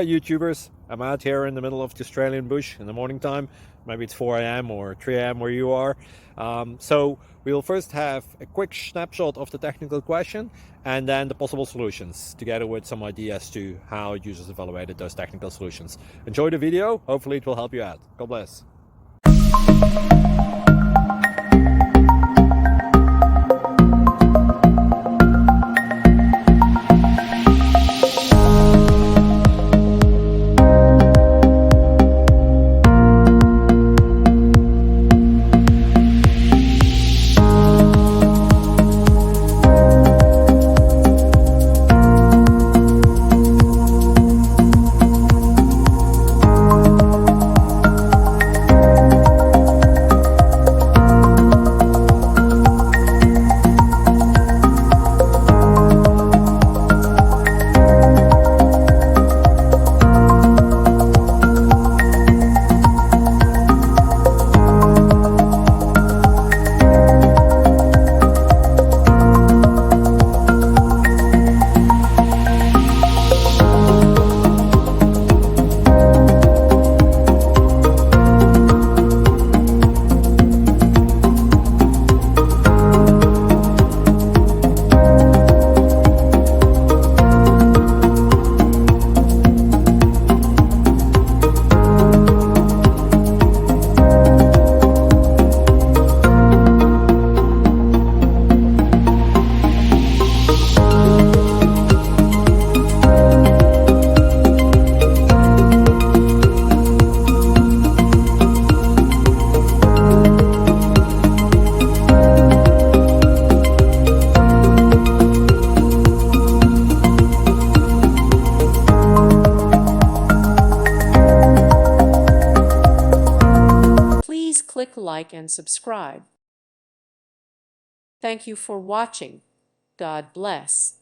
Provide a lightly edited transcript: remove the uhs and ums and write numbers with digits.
YouTubers. I'm out here in the middle of the Australian bush in the morning time. Maybe it's 4 a.m. or 3 a.m. where you are. So we'll first have a quick snapshot of the technical question and then the possible solutions, together with some ideas to how users evaluated those technical solutions. Enjoy the video. Hopefully it will help you out. God bless. Please click like and subscribe. Thank you for watching. God bless.